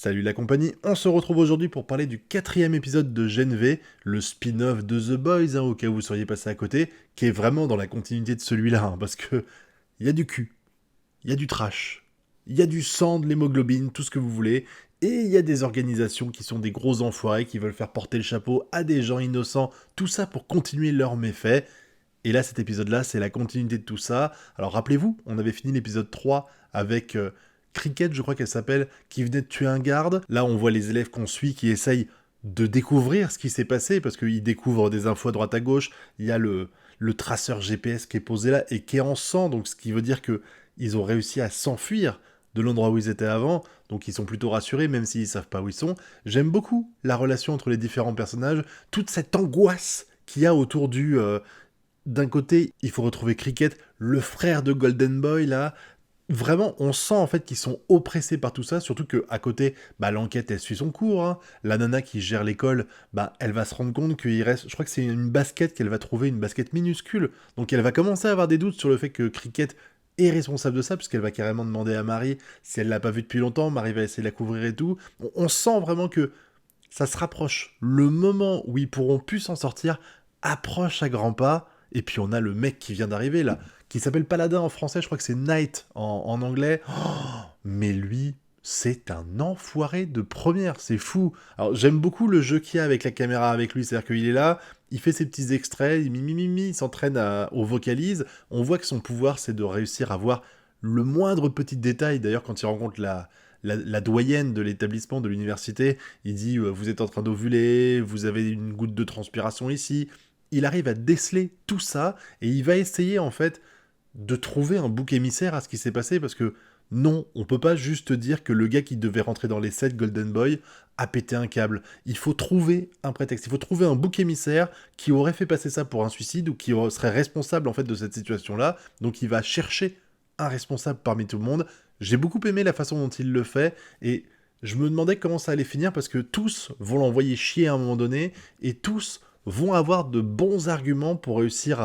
Salut la compagnie, on se retrouve aujourd'hui pour parler du quatrième épisode de Gen V, le spin-off de The Boys, au cas où vous seriez passé à côté, qui est vraiment dans la continuité de celui-là, parce que il y a du cul, il y a du trash, il y a du sang, de l'hémoglobine, tout ce que vous voulez, et il y a des organisations qui sont des gros enfoirés qui veulent faire porter le chapeau à des gens innocents, tout ça pour continuer leurs méfaits. Et là, cet épisode-là, c'est la continuité de tout ça. Alors rappelez-vous, on avait fini l'épisode 3 avec Cricket, je crois qu'elle s'appelle, qui venait de tuer un garde. Là, on voit les élèves qu'on suit qui essayent de découvrir ce qui s'est passé, parce qu'ils découvrent des infos à droite à gauche. Il y a le traceur GPS qui est posé là et qui est en sang, donc ce qui veut dire que ils ont réussi à s'enfuir de l'endroit où ils étaient avant, donc ils sont plutôt rassurés, même s'ils savent pas où ils sont. J'aime beaucoup la relation entre les différents personnages, toute cette angoisse qu'il y a autour d'un côté, il faut retrouver Cricket, le frère de Golden Boy, là. Vraiment, on sent en fait qu'ils sont oppressés par tout ça, surtout que à côté, l'enquête elle suit son cours. Hein. La nana qui gère l'école, elle va se rendre compte qu'il reste, je crois que c'est une basket qu'elle va trouver, une basket minuscule. Donc elle va commencer à avoir des doutes sur le fait que Cricket est responsable de ça, puisqu'elle va carrément demander à Marie si elle l'a pas vu depuis longtemps. Marie va essayer de la couvrir et tout. On sent vraiment que ça se rapproche. Le moment où ils pourront plus s'en sortir approche à grands pas. Et puis on a le mec qui vient d'arriver là, qui s'appelle Paladin en français, je crois que c'est Knight en anglais. Oh, mais lui, c'est un enfoiré de première, c'est fou. Alors j'aime beaucoup le jeu qu'il y a avec la caméra avec lui, c'est-à-dire qu'il est là, il fait ses petits extraits, il s'entraîne au vocalise. On voit que son pouvoir c'est de réussir à voir le moindre petit détail. D'ailleurs quand il rencontre la doyenne de l'établissement, de l'université, il dit vous êtes en train d'ovuler, vous avez une goutte de transpiration ici. Il arrive à déceler tout ça et il va essayer en fait de trouver un bouc émissaire à ce qui s'est passé parce que non, on peut pas juste dire que le gars qui devait rentrer dans les 7 Golden Boy a pété un câble. Il faut trouver un prétexte, il faut trouver un bouc émissaire qui aurait fait passer ça pour un suicide ou qui serait responsable en fait de cette situation-là. Donc il va chercher un responsable parmi tout le monde. J'ai beaucoup aimé la façon dont il le fait et je me demandais comment ça allait finir parce que tous vont l'envoyer chier à un moment donné et tous vont avoir de bons arguments pour réussir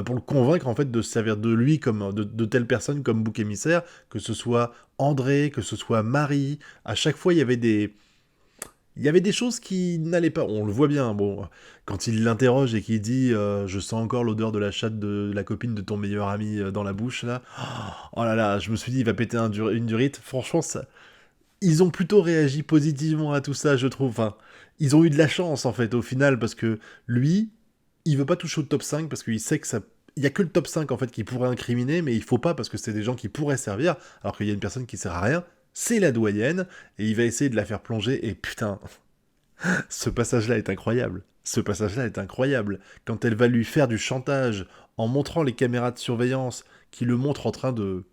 pour le convaincre en fait de se servir de lui comme de telle personne comme bouc émissaire, que ce soit André, que ce soit Marie. À chaque fois, il y avait des choses qui n'allaient pas. On le voit bien. Bon, quand il l'interroge et qu'il dit je sens encore l'odeur de la chatte de la copine de ton meilleur ami dans la bouche là. Oh là là, je me suis dit il va péter une durite. Franchement, ça, ils ont plutôt réagi positivement à tout ça, je trouve. Enfin, ils ont eu de la chance, en fait, au final, parce que lui, il veut pas toucher au top 5 parce qu'il sait que ça. Il y a que le top 5 en fait qui pourrait incriminer, mais il faut pas parce que c'est des gens qui pourraient servir, alors qu'il y a une personne qui sert à rien, c'est la doyenne, et il va essayer de la faire plonger, et putain, ce passage-là est incroyable. Ce passage-là est incroyable. Quand elle va lui faire du chantage en montrant les caméras de surveillance qui le montrent en train de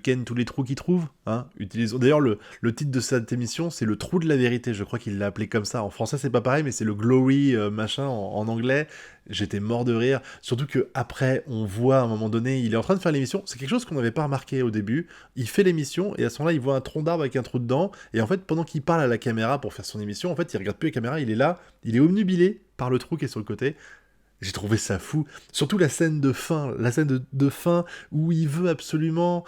ken tous les trous qu'il trouve. Hein. Utilisons... D'ailleurs, le titre de cette émission, c'est Le Trou de la Vérité. Je crois qu'il l'a appelé comme ça. En français, c'est pas pareil, mais c'est le Glory machin en anglais. J'étais mort de rire. Surtout que après, on voit à un moment donné, il est en train de faire l'émission. C'est quelque chose qu'on n'avait pas remarqué au début. Il fait l'émission et à ce moment-là, il voit un tronc d'arbre avec un trou dedans. Et en fait, pendant qu'il parle à la caméra pour faire son émission, en fait, il regarde plus la caméra. Il est là, il est omnubilé par le trou qui est sur le côté. J'ai trouvé ça fou. Surtout la scène de fin où il veut absolument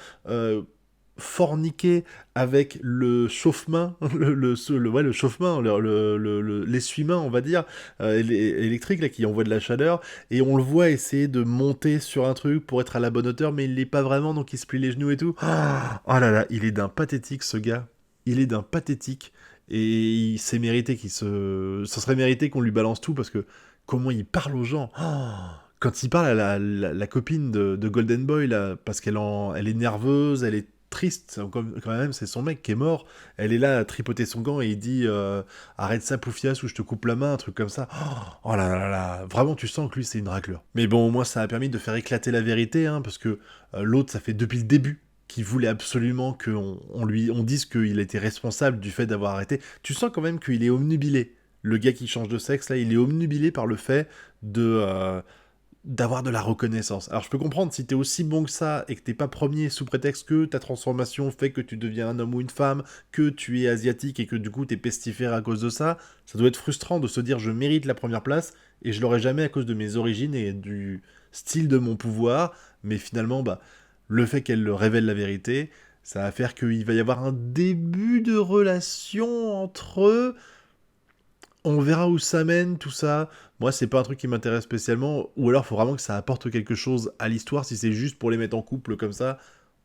forniquer avec le chauffe-main, le chauffe-main, l'essuie-main, on va dire, électrique, là, qui envoie de la chaleur, et on le voit essayer de monter sur un truc pour être à la bonne hauteur, mais il l'est pas vraiment, donc il se plie les genoux et tout. Oh là là, il est d'un pathétique, ce gars. Il est d'un pathétique. Et il s'est mérité ça serait mérité qu'on lui balance tout, parce que comment il parle aux gens. Oh, quand il parle à la copine de Golden Boy, là, parce elle est nerveuse, elle est triste, quand même, c'est son mec qui est mort. Elle est là à tripoter son gant et il dit arrête ça, Poufias, ou je te coupe la main, un truc comme ça. Oh là là là, vraiment, tu sens que lui, c'est une raclure. Mais bon, au moins, ça a permis de faire éclater la vérité, hein, parce que l'autre, ça fait depuis le début qu'il voulait absolument on dise qu'il était responsable du fait d'avoir arrêté. Tu sens quand même qu'il est omnubilé. Le gars qui change de sexe, là, il est omnubilé par le fait d'avoir de la reconnaissance. Alors je peux comprendre, si t'es aussi bon que ça, et que t'es pas premier sous prétexte que ta transformation fait que tu deviens un homme ou une femme, que tu es asiatique et que du coup t'es pestiféré à cause de ça, ça doit être frustrant de se dire je mérite la première place, et je l'aurai jamais à cause de mes origines et du style de mon pouvoir, mais finalement, le fait qu'elle révèle la vérité, Ça va faire qu'il va y avoir un début de relation entre eux. On verra où ça mène, tout ça. Moi, c'est pas un truc qui m'intéresse spécialement. Ou alors, il faut vraiment que ça apporte quelque chose à l'histoire. Si c'est juste pour les mettre en couple comme ça,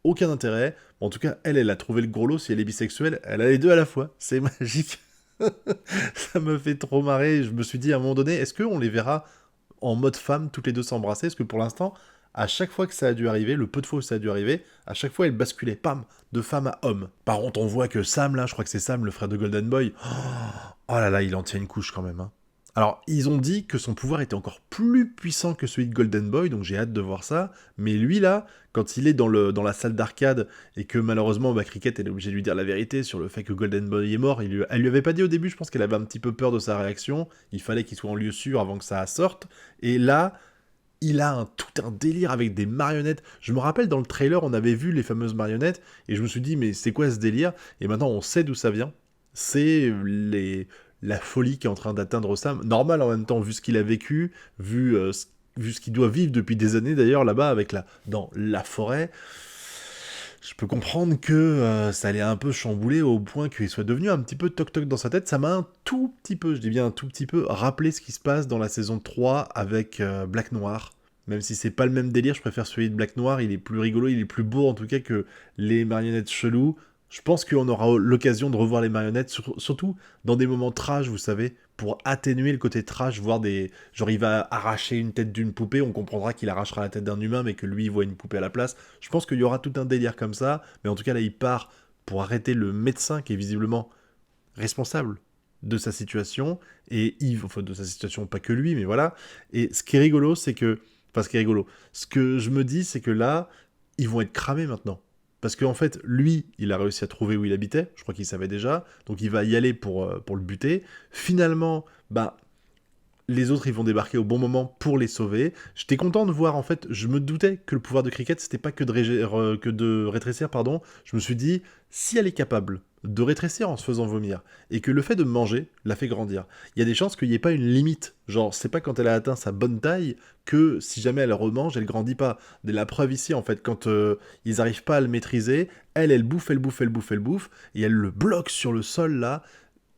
aucun intérêt. Bon, en tout cas, elle a trouvé le gros lot. Si elle est bisexuelle, elle a les deux à la fois. C'est magique. Ça me fait trop marrer. Je me suis dit à un moment donné, est-ce qu'on les verra en mode femme, toutes les deux s'embrasser? Parce que pour l'instant, à chaque fois que ça a dû arriver, le peu de fois où ça a dû arriver, à chaque fois, elle basculait, pam, de femme à homme. Par contre, on voit que Sam, là, je crois que c'est Sam, le frère de Golden Boy, oh là là, il en tient une couche quand même. Hein. Alors, ils ont dit que son pouvoir était encore plus puissant que celui de Golden Boy, donc j'ai hâte de voir ça. Mais lui, là, quand il est dans la salle d'arcade et que malheureusement, Cricket elle est obligée de lui dire la vérité sur le fait que Golden Boy est mort, elle lui avait pas dit au début, je pense qu'elle avait un petit peu peur de sa réaction. Il fallait qu'il soit en lieu sûr avant que ça sorte. Et là, il a tout un délire avec des marionnettes. Je me rappelle dans le trailer, on avait vu les fameuses marionnettes et je me suis dit, mais c'est quoi ce délire? Et maintenant, on sait d'où ça vient. C'est la folie qui est en train d'atteindre Sam. Normal en même temps, vu ce qu'il a vécu, vu ce qu'il doit vivre depuis des années d'ailleurs là-bas dans la forêt. Je peux comprendre que ça allait un peu chambouler au point qu'il soit devenu un petit peu toc-toc dans sa tête. Ça m'a un tout petit peu, je dis bien un tout petit peu, rappelé ce qui se passe dans la saison 3 avec Black Noir. Même si c'est pas le même délire, je préfère celui de Black Noir, il est plus rigolo, il est plus beau en tout cas que les marionnettes cheloues. Je pense qu'on aura l'occasion de revoir les marionnettes, surtout dans des moments trash, vous savez, pour atténuer le côté trash, voir des... Genre, il va arracher une tête d'une poupée, on comprendra qu'il arrachera la tête d'un humain, mais que lui, il voit une poupée à la place. Je pense qu'il y aura tout un délire comme ça, mais en tout cas, là, il part pour arrêter le médecin qui est visiblement responsable de sa situation, et Yves, enfin, de sa situation, pas que lui, mais voilà. Et ce qui est rigolo, c'est que... Enfin, ce qui est rigolo. Ce que je me dis, c'est que là, ils vont être cramés maintenant. Parce qu'en fait, lui, il a réussi à trouver où il habitait, je crois qu'il savait déjà, donc il va y aller pour le buter. Finalement, les autres, ils vont débarquer au bon moment pour les sauver. J'étais content de voir, en fait, je me doutais que le pouvoir de Cricket, c'était pas que de rétrécir, pardon. Je me suis dit, si elle est capable de rétrécir en se faisant vomir, et que le fait de manger la fait grandir, il y a des chances qu'il n'y ait pas une limite. Genre, c'est pas quand elle a atteint sa bonne taille que si jamais elle remange, elle grandit pas. La preuve ici, en fait, quand ils arrivent pas à le maîtriser, elle bouffe, elle bouffe, elle bouffe, elle bouffe, et elle le bloque sur le sol, là.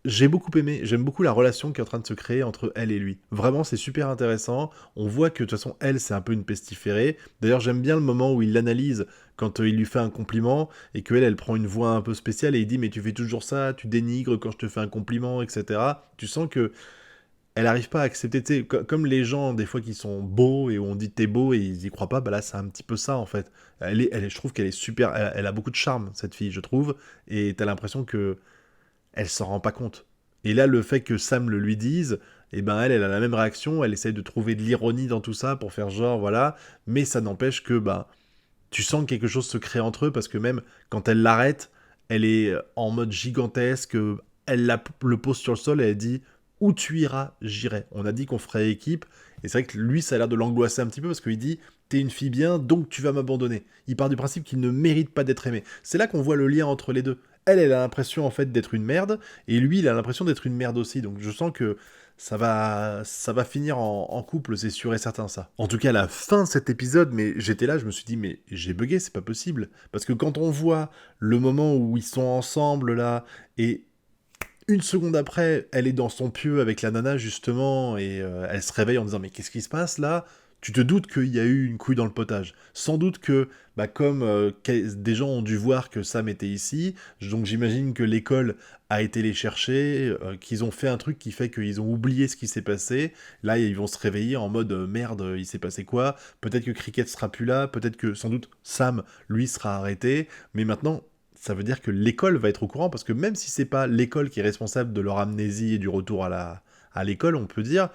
J'ai beaucoup aimé, j'aime beaucoup la relation qui est en train de se créer entre elle et lui. Vraiment, c'est super intéressant. On voit que de toute façon, elle, c'est un peu une pestiférée. D'ailleurs, j'aime bien le moment où il l'analyse quand il lui fait un compliment et qu'elle, elle prend une voix un peu spéciale et il dit mais tu fais toujours ça, tu dénigres quand je te fais un compliment, etc. Tu sens que elle arrive pas à accepter, tu sais, comme les gens des fois qui sont beaux et où on dit t'es beau et ils y croient pas, bah là c'est un petit peu ça en fait. Je trouve qu'elle est super, elle a beaucoup de charme cette fille, je trouve, et t'as l'impression que elle s'en rend pas compte. Et là, le fait que Sam le lui dise, eh ben elle a la même réaction, elle essaye de trouver de l'ironie dans tout ça pour faire genre, voilà, mais ça n'empêche que, tu sens que quelque chose se crée entre eux, parce que même quand elle l'arrête, elle est en mode gigantesque, le pose sur le sol et elle dit où tu iras, j'irai. On a dit qu'on ferait équipe, et c'est vrai que lui, ça a l'air de l'angoisser un petit peu, parce qu'il dit t'es une fille bien, donc tu vas m'abandonner. Il part du principe qu'il ne mérite pas d'être aimé. C'est là qu'on voit le lien entre les deux. Elle a l'impression en fait d'être une merde, et lui, il a l'impression d'être une merde aussi. Donc je sens que ça va finir en couple, c'est sûr et certain ça. En tout cas, à la fin de cet épisode, mais j'étais là, je me suis dit, mais j'ai bugué, c'est pas possible. Parce que quand on voit le moment où ils sont ensemble là, et une seconde après, elle est dans son pieu avec la nana justement, et elle se réveille en disant, mais qu'est-ce qui se passe là? Tu te doutes qu'il y a eu une couille dans le potage. Sans doute que, comme des gens ont dû voir que Sam était ici, donc j'imagine que l'école a été les chercher, qu'ils ont fait un truc qui fait qu'ils ont oublié ce qui s'est passé. Là, ils vont se réveiller en mode merde, il s'est passé quoi? Peut-être que Cricket sera plus là, peut-être que sans doute Sam, lui, sera arrêté. Mais maintenant, ça veut dire que l'école va être au courant, parce que même si c'est pas l'école qui est responsable de leur amnésie et du retour à l'école, on peut dire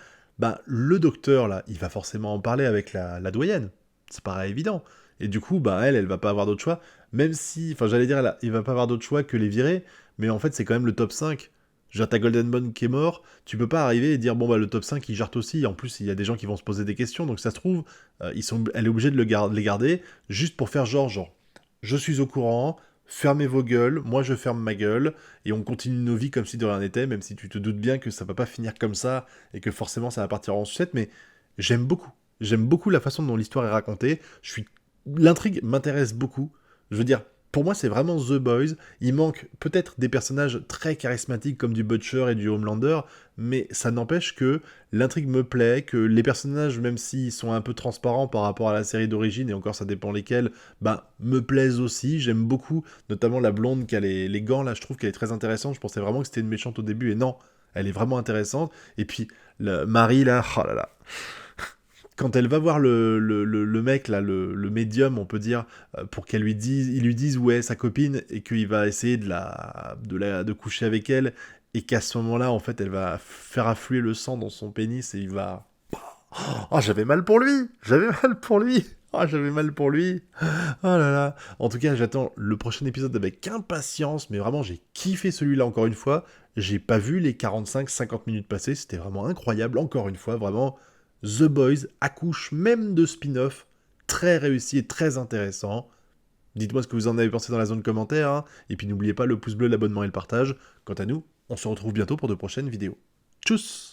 le docteur, là, il va forcément en parler avec la doyenne. Ça paraît évident. Et du coup, elle va pas avoir d'autre choix. Même si, enfin, j'allais dire, il va pas avoir d'autre choix que les virer. Mais en fait, c'est quand même le top 5. Je veux dire, t'as Golden Bond qui est mort. Tu peux pas arriver et dire, le top 5, il jarte aussi. En plus, il y a des gens qui vont se poser des questions. Donc, ça se trouve, elle est obligée de les garder juste pour faire genre, je suis au courant, fermez vos gueules, moi je ferme ma gueule, et on continue nos vies comme si de rien n'était, même si tu te doutes bien que ça va pas finir comme ça, et que forcément ça va partir en sucette, mais j'aime beaucoup. J'aime beaucoup la façon dont l'histoire est racontée, l'intrigue m'intéresse beaucoup. Je veux dire, Pour moi, c'est vraiment The Boys. Il manque peut-être des personnages très charismatiques comme du Butcher et du Homelander, mais ça n'empêche que l'intrigue me plaît, que les personnages, même s'ils sont un peu transparents par rapport à la série d'origine, et encore ça dépend lesquels, bah, me plaisent aussi. J'aime beaucoup, notamment la blonde qui a les gants, là, je trouve qu'elle est très intéressante. Je pensais vraiment que c'était une méchante au début, et non, elle est vraiment intéressante. Et puis, Marie, là, oh là là. Quand elle va voir le mec, là, le médium, on peut dire, pour il lui dise où est sa copine et qu'il va essayer de coucher avec elle, et qu'à ce moment-là, en fait, elle va faire affluer le sang dans son pénis et il va. Oh, j'avais mal pour lui! J'avais mal pour lui! Oh, j'avais mal pour lui! Oh là là! En tout cas, j'attends le prochain épisode avec impatience, mais vraiment, j'ai kiffé celui-là encore une fois. J'ai pas vu les 45-50 minutes passer, c'était vraiment incroyable, encore une fois, vraiment. The Boys accouche même de spin-off très réussi et très intéressant. Dites-moi ce que vous en avez pensé dans la zone commentaire, hein. Et puis n'oubliez pas le pouce bleu, l'abonnement et le partage. Quant à nous, on se retrouve bientôt pour de prochaines vidéos. Tchuss!